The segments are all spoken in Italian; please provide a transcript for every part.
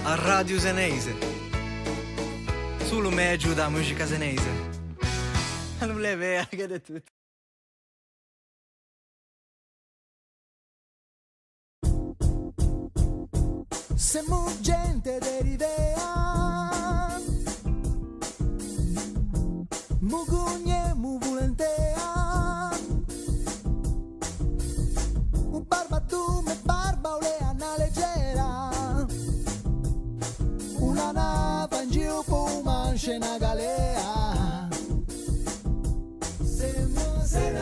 a Radio Senese. Solo meglio da musica senese. Non le vea che è tutto. Siamo gente dell'idea, mugugne mu volentea, un barba tu me barba o le anna leggera, una nave in giro po' un manche una galea.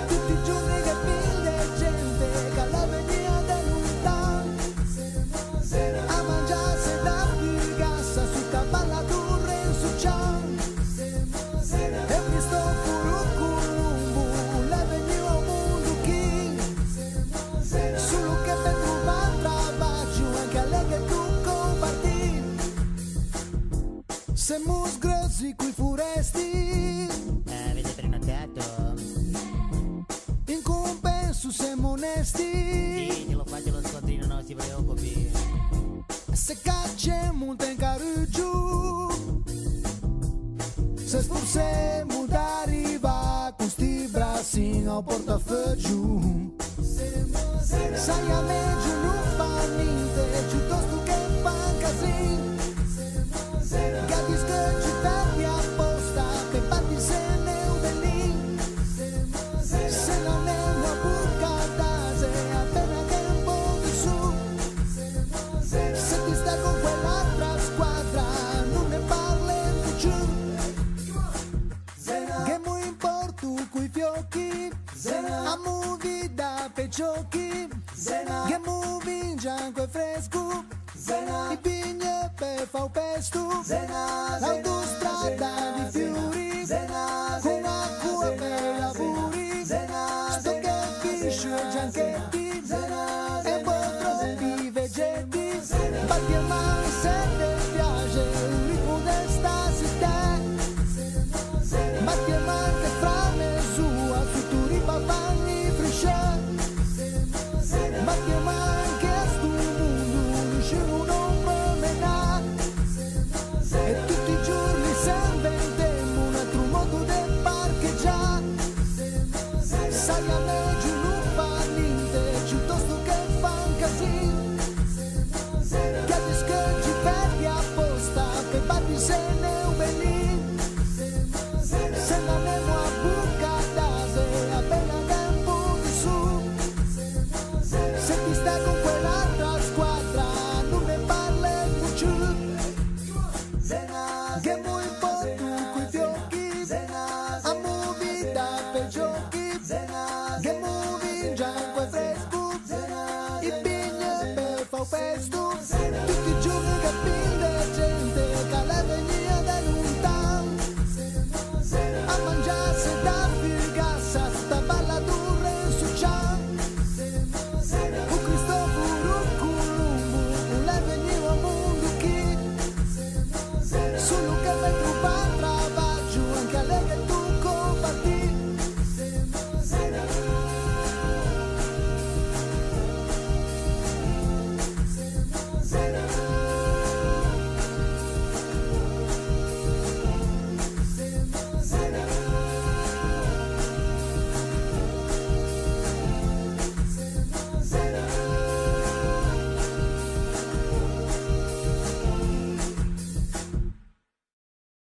Tutti i giorni che mille gente che la venia dell'unità a mangiarsi da figassa su cavalladure in succian e mi sto pure columbo le veniu a mondo chi solo che per trovare trabaggio anche a lei che tu comparti siamo sgrossi qui foresti avete prenotato? in compenso siamo onesti Sì, te lo faccio lo scontrino, non si preoccupi. se cacciamo un tencarugiu se sforziamo d'arriva con sti brassi al portafoglio sai a me giù non fa niente piuttosto che fa un casino capisco che ci perdi apposta che batti se ne udellin se non è una bucata se appena che un po' di su se ti sta con quell'altra squadra non ne parli più che mu importu coi fiocchi a muovi da pecciocchi che mu vingian quel fresco i pigne per fa un pesto